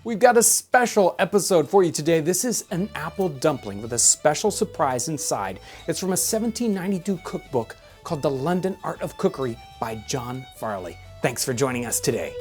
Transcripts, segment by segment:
We've got a special episode for you today. This is an apple dumpling with a special surprise inside. It's from a 1792 cookbook called The London Art of Cookery by John Farley. Thanks for joining us today.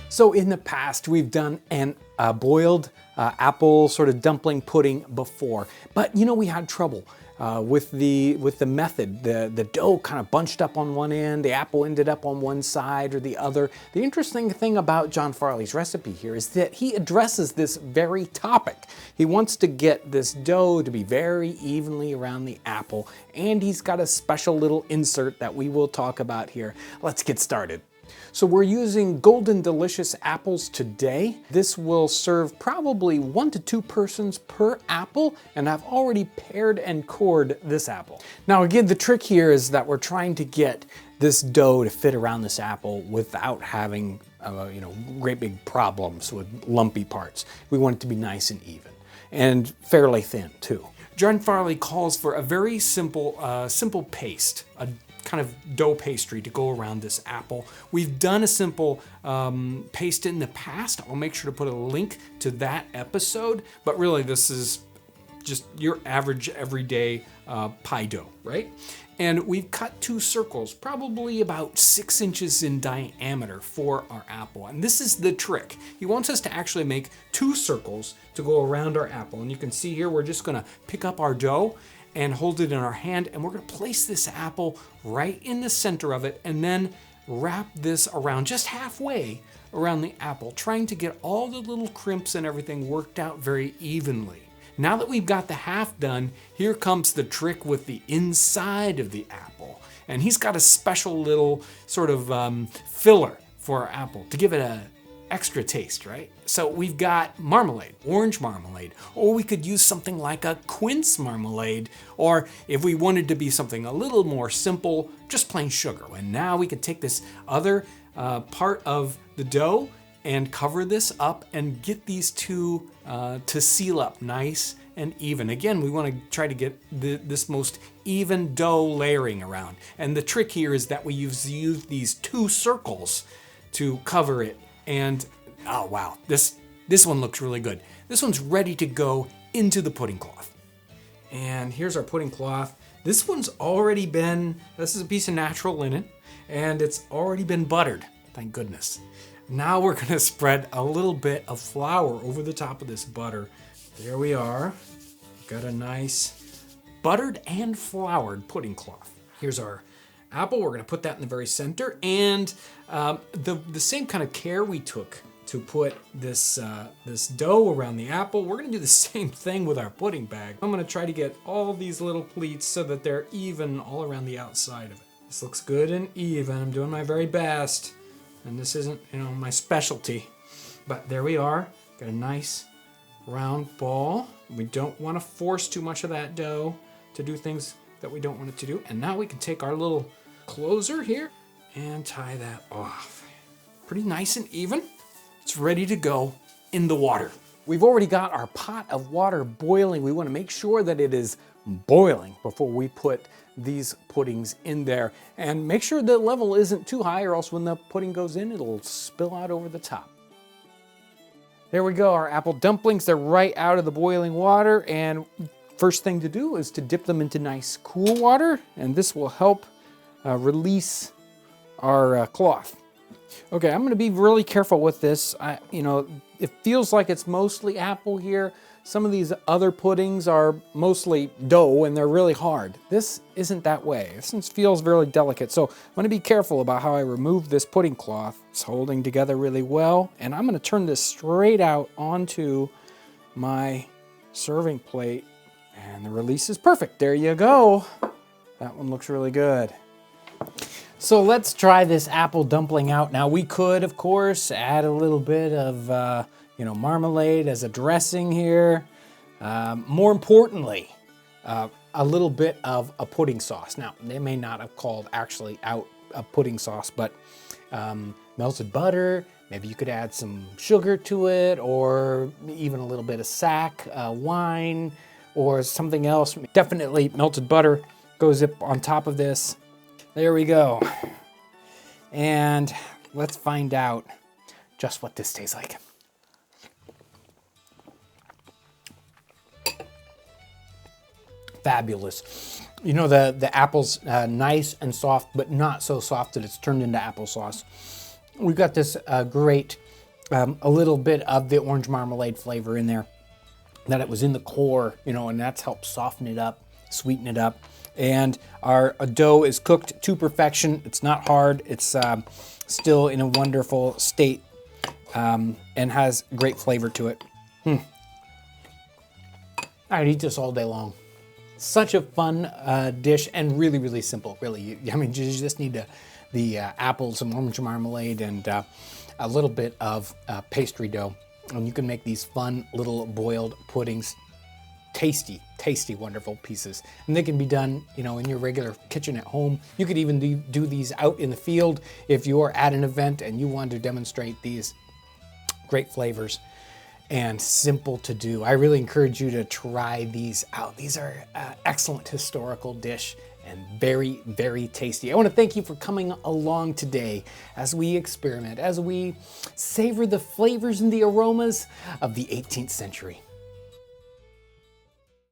So in the past, we've done an boiled apple sort of dumpling pudding before, but we had trouble with the method. The dough kind of bunched up on one end, the apple ended up on one side or the other. The interesting thing about John Farley's recipe here is that he addresses this very topic. He wants to get this dough to be very evenly around the apple, and he's got a special little insert that we will talk about here. Let's get started. So we're using Golden Delicious apples today. This will serve probably 1 to 2 persons per apple, and I've already pared and cored this apple. Now again, the trick here is that we're trying to get this dough to fit around this apple without having great big problems with lumpy parts. We want it to be nice and even and fairly thin too. John Farley calls for a very simple paste, a kind of dough pastry to go around this apple. We've done a simple paste in the past. I'll make sure to put a link to that episode, but really this is just your average everyday pie dough, right? And we've cut 2 circles, probably about 6 inches in diameter for our apple. And this is the trick. He wants us to actually make 2 circles to go around our apple. And you can see here, we're just gonna pick up our dough and hold it in our hand, and we're gonna place this apple right in the center of it and then wrap this around just halfway around the apple, trying to get all the little crimps and everything worked out very evenly. Now that we've got the half done, here comes the trick with the inside of the apple. And he's got a special little sort of filler for our apple to give it a extra taste, right? So we've got marmalade, orange marmalade, or we could use something like a quince marmalade, or if we wanted to be something a little more simple, just plain sugar. And now we could take this other part of the dough and cover this up and get these two to seal up nice and even. Again, we want to try to get this most even dough layering around. And the trick here is that we use these 2 circles to cover it. And oh wow, this one looks really good. This one's ready to go into the pudding cloth. And here's our pudding cloth. This one's already been, this is a piece of natural linen, and it's already been buttered, thank goodness. Now we're gonna spread a little bit of flour over the top of this butter. There we are. Got a nice buttered and floured pudding cloth. Here's our apple. We're gonna put that in the very center, and the same kind of care we took to put this dough around the apple, we're gonna do the same thing with our pudding bag. I'm gonna try to get all these little pleats so that they're even all around the outside of it. This looks good and even. I'm doing my very best, and this isn't my specialty, but there we are. Got a nice round ball. We don't want to force too much of that dough to do things that we don't want it to do. And now we can take our little closer here and tie that off. Pretty nice and even. It's ready to go in the water. We've already got our pot of water boiling. We want to make sure that it is boiling before we put these puddings in there. And make sure the level isn't too high, or else when the pudding goes in, it'll spill out over the top. There we go, our apple dumplings. They're right out of the boiling water, and first thing to do is to dip them into nice cool water, and this will help release our cloth. Okay, I'm gonna be really careful with this. It feels like it's mostly apple here. Some of these other puddings are mostly dough and they're really hard. This isn't that way. This feels very delicate. So I'm gonna be careful about how I remove this pudding cloth. It's holding together really well. And I'm gonna turn this straight out onto my serving plate. And the release is perfect. There you go. That one looks really good. So let's try this apple dumpling out. Now we could, of course, add a little bit of marmalade as a dressing here. More importantly, a little bit of a pudding sauce. Now, they may not have called actually out a pudding sauce, but melted butter, maybe you could add some sugar to it, or even a little bit of sack, wine, or something else. Definitely melted butter goes up on top of this. There we go. And let's find out just what this tastes like. Fabulous. You know, the apple's nice and soft, but not so soft that it's turned into applesauce. We've got this great, a little bit of the orange marmalade flavor in there, that it was in the core, you know, and that's helped soften it up, sweeten it up. And our dough is cooked to perfection. It's not hard. It's still in a wonderful state and has great flavor to it. I'd eat this all day long. Such a fun dish and really, really simple, really. I mean, you just need the apples, some orange marmalade, and a little bit of pastry dough. And you can make these fun little boiled puddings. Tasty, tasty, wonderful pieces. And they can be done, you know, in your regular kitchen at home. You could even do these out in the field if you're at an event and you want to demonstrate these great flavors. And simple to do. I really encourage you to try these out. These are excellent historical dish and very, very tasty. I want to thank you for coming along today as we experiment, as we savor the flavors and the aromas of the 18th century.